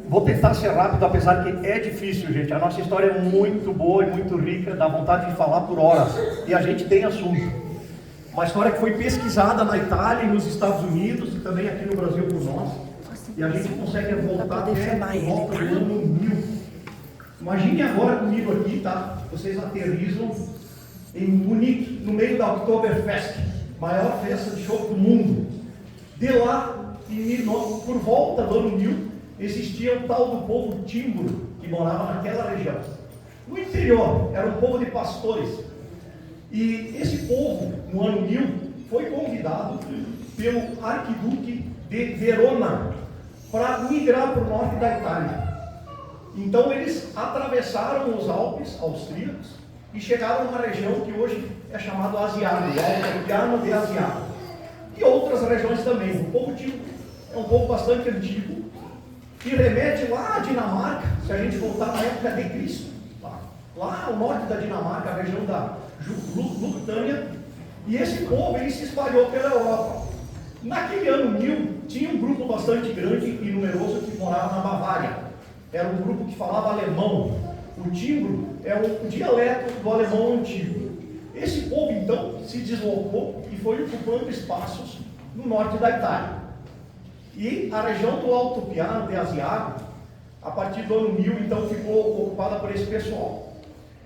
Vou tentar ser rápido, apesar que é difícil, gente. A nossa história é muito boa e muito rica, dá vontade de falar por horas. E a gente tem assunto. Uma história que foi pesquisada na Itália e nos Estados Unidos, e também aqui no Brasil por nós. E a gente consegue voltar até volta do ano 1000. Imagine agora comigo aqui, tá? Vocês aterrissam em Munique, no meio da Oktoberfest, maior festa de chopp do mundo. De lá, por volta do ano 1000, existia o tal do povo tímbro, que morava naquela região. No interior, era um povo de pastores. E esse povo, no ano 1000, foi convidado pelo arquiduque de Verona para migrar para o norte da Itália. Então eles atravessaram os Alpes austríacos e chegaram numa região que hoje é chamado Asiago, o Alto Piano de Asiago. E outras regiões também. O povo tímbro é um povo bastante antigo, que remete lá à Dinamarca, se a gente voltar na época de Cristo, lá ao norte da Dinamarca, a região da Luctânia, e esse povo ele se espalhou pela Europa. Naquele ano 1000, tinha um grupo bastante grande e numeroso que morava na Bavária. Era um grupo que falava alemão. O timbro é um dialeto do alemão antigo. Esse povo, então, se deslocou e foi ocupando espaços no norte da Itália. E a região do Alto Piano de Asiago, a partir do ano 1000, então, ficou ocupada por esse pessoal.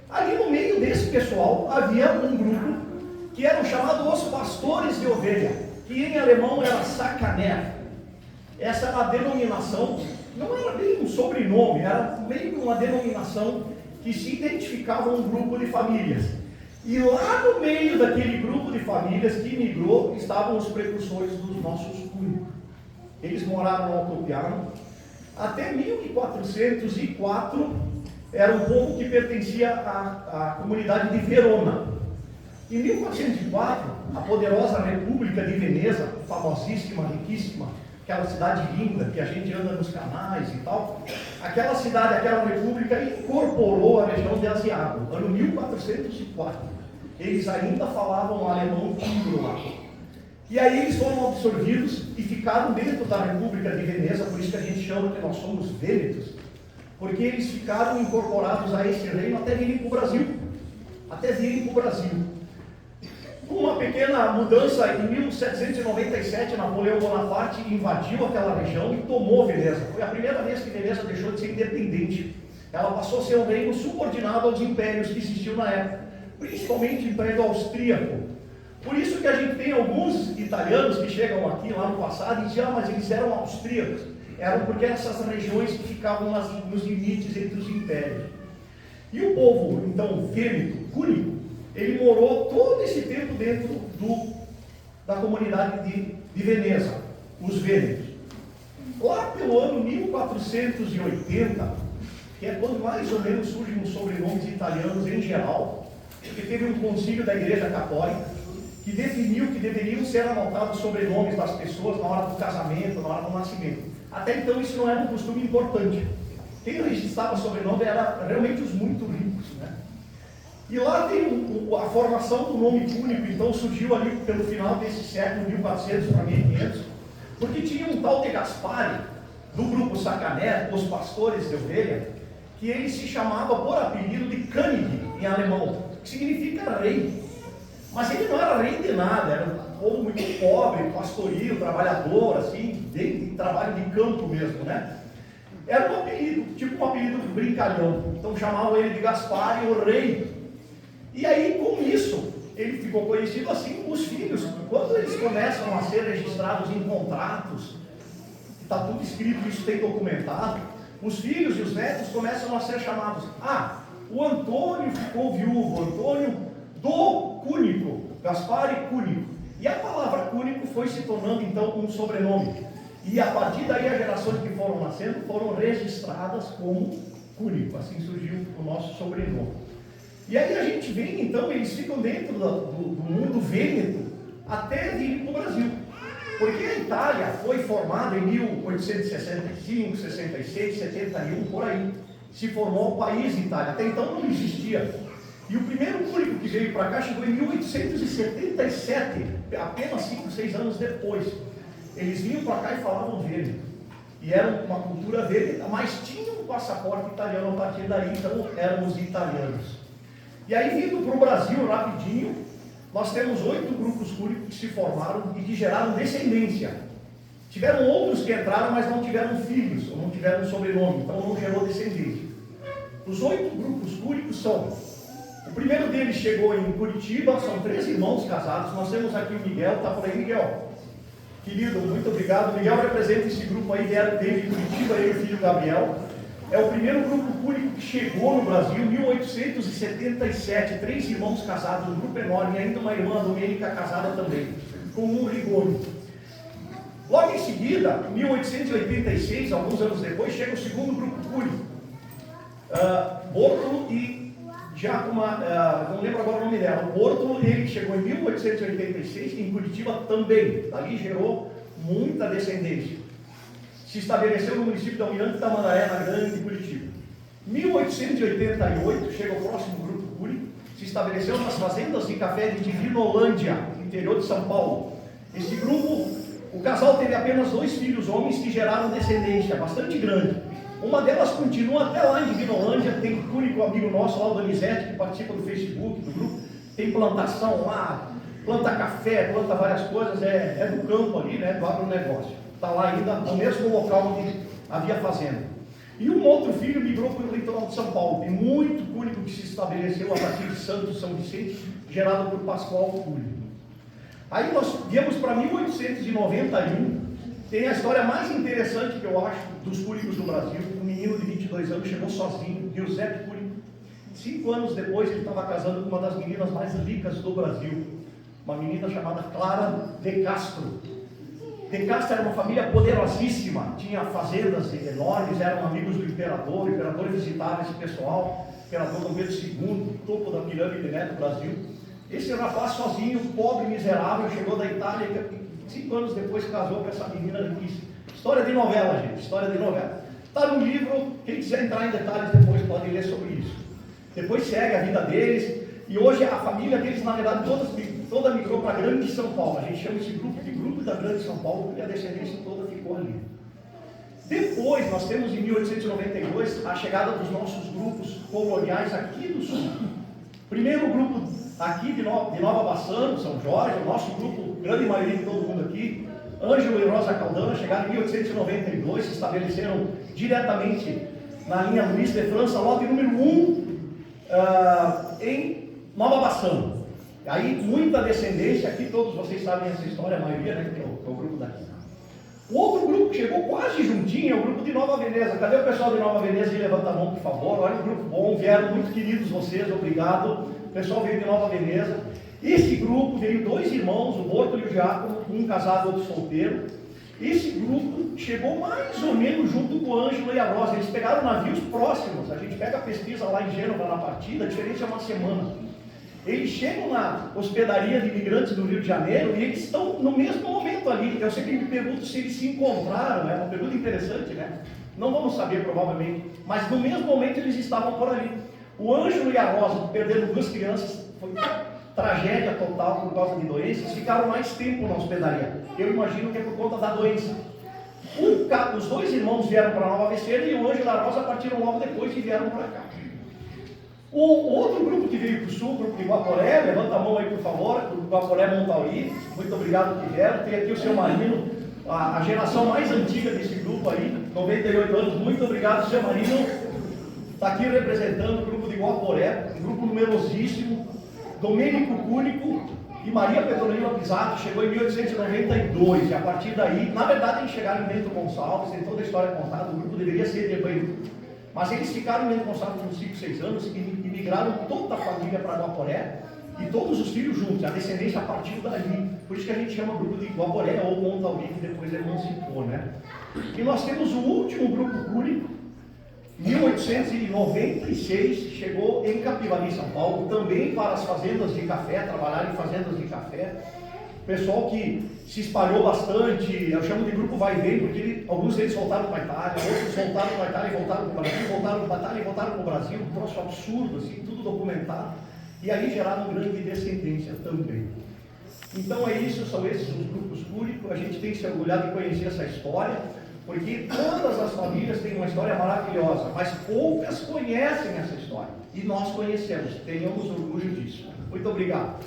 Ali no meio desse pessoal, havia um grupo que eram chamados os pastores de ovelha, que em alemão era Sakaner. Essa era a denominação, não era bem um sobrenome, era meio que uma denominação que se identificava um grupo de famílias. E lá no meio daquele grupo de famílias que migrou, estavam os precursores dos nossos cúnicos. Eles moraram no Alto Piano. Até 1404, era um povo que pertencia à comunidade de Verona. Em 1404, a poderosa República de Veneza, famosíssima, riquíssima, aquela cidade linda que a gente anda nos canais e tal, aquela cidade, aquela república incorporou a região de Asiago, ano 1404. Eles ainda falavam alemão tímbro lá. E aí eles foram absorvidos e ficaram dentro da República de Veneza, por isso que a gente chama que nós somos vênetos, porque eles ficaram incorporados a esse reino até virem para o Brasil. Uma pequena mudança, em 1797, Napoleão Bonaparte invadiu aquela região e tomou Veneza. Foi a primeira vez que Veneza deixou de ser independente. Ela passou a ser um reino subordinado aos impérios que existiam na época, principalmente o Império Austríaco. Por isso que a gente tem alguns italianos que chegam aqui lá no passado e dizem, mas eles eram austríacos. Eram porque essas regiões que ficavam nos limites entre os impérios. E o povo, então, vêneto, cúnico, ele morou todo esse tempo dentro da comunidade de Veneza, os vênetos. Lá pelo ano 1480, que é quando mais ou menos surgem os sobrenomes italianos em geral, porque teve um concílio da Igreja Católica que definiu que deveriam ser anotados sobrenomes das pessoas na hora do casamento, na hora do nascimento. Até então isso não era um costume importante. Quem registrava sobrenome era realmente os muito ricos, né? E lá tem a formação do nome cúnico, então surgiu ali pelo final desse século, 1400 para 1500, porque tinha um tal de Gaspari, do grupo Sakaner, os pastores de ovelha, que ele se chamava por apelido de König, em alemão, que significa rei. Mas ele não era rei de nada, era um povo muito pobre, pastoril, trabalhador, assim, de trabalho de campo mesmo, né? Era um apelido, tipo um apelido brincalhão. Então chamavam ele de Gaspari, o rei. E aí, com isso, ele ficou conhecido assim. Os filhos, quando eles começam a ser registrados em contratos, está tudo escrito, isso tem documentado, os filhos e os netos começam a ser chamados. O Antônio ficou viúvo, Antônio do Cúnico, Gaspari Cúnico. E a palavra cúnico foi se tornando então um sobrenome. E a partir daí as gerações que foram nascendo foram registradas como Cúnico. Assim surgiu o nosso sobrenome. E aí a gente vê então, eles ficam dentro do mundo vêneto até vir para o Brasil. Porque a Itália foi formada em 1865, 66, 71, por aí. Se formou o país Itália. Até então não existia. E o primeiro cúnico que veio para cá chegou em 1877, apenas 5, 6 anos depois. Eles vinham para cá e falavam vêneto. e era uma cultura verde, mas tinha um passaporte italiano a partir daí, então éramos italianos. E aí, vindo para o Brasil rapidinho, nós temos 8 grupos cúricos que se formaram e que geraram descendência. Tiveram outros que entraram, mas não tiveram filhos, ou não tiveram sobrenome, então não gerou descendência. Os 8 grupos cúricos são: o primeiro deles chegou em Curitiba, são 3 irmãos casados. Nós temos aqui o Miguel, está por aí, Miguel? Querido, muito obrigado. Miguel representa esse grupo aí, vieram de Curitiba, ele e o filho Gabriel. É o primeiro grupo cúrico que chegou no Brasil em 1877, 3 irmãos casados, um grupo enorme, e ainda uma irmã, a Domênica, casada também, com um rigor. Logo em seguida, em 1886, alguns anos depois, chega o segundo grupo cúrico. Bortolo e Giacoma, não lembro agora o nome dela. O Bortolo, ele chegou em 1886, em Curitiba também. Dali gerou muita descendência. Se estabeleceu no município de Almirante Tamandaré, na Grande Curitiba. Em 1888, chega o próximo grupo cúrico, se estabeleceu nas fazendas de café de Divinolândia, interior de São Paulo. Esse grupo, o casal teve apenas 2 filhos homens que geraram descendência bastante grande. Uma delas continua até lá em Divinolândia, tem um único amigo nosso lá, o Donizete, que participa do Facebook, do grupo, tem plantação lá, planta café, planta várias coisas, é do campo ali, né, do agronegócio. Está lá ainda, no mesmo local onde havia fazenda. E um outro filho migrou para o litoral de São Paulo. Tem muito cúrico que se estabeleceu a partir de Santos, São Vicente, gerado por Pascoal Cúrico. Aí nós viemos para 1891, tem a história mais interessante que eu acho dos cúricos do Brasil. Um menino de 22 anos chegou sozinho, Giuseppe Cúrico. 5 anos depois ele estava casando com uma das meninas mais ricas do Brasil, uma menina chamada Clara de Castro. De Castro era uma família poderosíssima, tinha fazendas enormes, eram amigos do imperador, o imperador visitava esse pessoal, o imperador Dom Pedro II, topo da pirâmide, né, do Brasil. Esse rapaz sozinho, pobre, miserável, chegou da Itália e 5 anos depois casou com essa menina riquíssima. História de novela, gente, história de novela. Está no livro, quem quiser entrar em detalhes depois pode ler sobre isso. Depois segue a vida deles, e hoje a família deles, na verdade, toda migrou para a Grande São Paulo. A gente chama esse grupo de Grupo da Grande São Paulo, porque a descendência toda ficou ali. Depois, nós temos em 1892 a chegada dos nossos grupos coloniais aqui do sul. Primeiro grupo aqui de Nova Bassano, São Jorge, o nosso grupo, grande maioria de todo mundo aqui, Ângelo e Rosa Caldana, chegaram em 1892, se estabeleceram diretamente na linha Luiz de França, lote número 1, em Nova Bassano. Aí muita descendência, aqui todos vocês sabem essa história, a maioria, né, que é o grupo daqui. O outro grupo que chegou quase juntinho é o grupo de Nova Veneza. Cadê o pessoal de Nova Veneza? Levanta a mão, por favor. Olha o grupo bom, vieram muito queridos vocês, obrigado. O pessoal veio de Nova Veneza. Esse grupo veio 2 irmãos, o Bortolo e o Giacomo, um casado e outro solteiro. Esse grupo chegou mais ou menos junto com o Ângelo e a Rosa. Eles pegaram navios próximos. A gente pega a pesquisa lá em Gênova na partida, a diferença é uma semana. Eles chegam na hospedaria de imigrantes do Rio de Janeiro e eles estão no mesmo momento ali. Eu sempre me pergunto se eles se encontraram, é uma pergunta interessante, né? Não vamos saber provavelmente, mas no mesmo momento eles estavam por ali. O Ângelo e a Rosa, perdendo 2 crianças, foi tragédia total por causa de doenças, ficaram mais tempo na hospedaria. Eu imagino que é por conta da doença. Os 2 irmãos vieram para Nova Veneza e o Ângelo e a Rosa partiram logo depois e vieram para cá. O outro grupo que veio para o sul, o grupo de Guaporé, levanta a mão aí por favor, o Guaporé Montauri, muito obrigado que vieram. Tem aqui o seu Marino, a geração mais antiga desse grupo aí, 98 anos, muito obrigado, seu Marino. Está aqui representando o grupo de Guaporé, um grupo numerosíssimo. Domênico Cúrico e Maria Petronila Pisato chegou em 1892, e a partir daí, na verdade, eles chegaram em Bento Gonçalves, tem toda a história contada, o grupo deveria ser de Banho. Mas eles ficaram em Bento Gonçalves uns 5, 6 anos e migraram toda a família para Guaporé e todos os filhos juntos, a descendência partiu dali. Por isso que a gente chama o grupo de Guaporé ou Montauri, que depois emancipou, né? E nós temos o último grupo cúrico, 1896, chegou em Capivari, São Paulo, também para as fazendas de café, trabalhar em fazendas de café. Pessoal que se espalhou bastante, eu chamo de grupo vai e vem, porque alguns deles voltaram para a Itália, outros voltaram para a Itália e voltaram para o Brasil, voltaram para a Itália e voltaram para o Brasil, um troço absurdo, assim, tudo documentado, e aí geraram grande descendência também. Então é isso, são esses os grupos cúricos, a gente tem que se orgulhar de conhecer essa história. Porque todas as famílias têm uma história maravilhosa, mas poucas conhecem essa história. E nós conhecemos, tenhamos orgulho disso. Muito obrigado.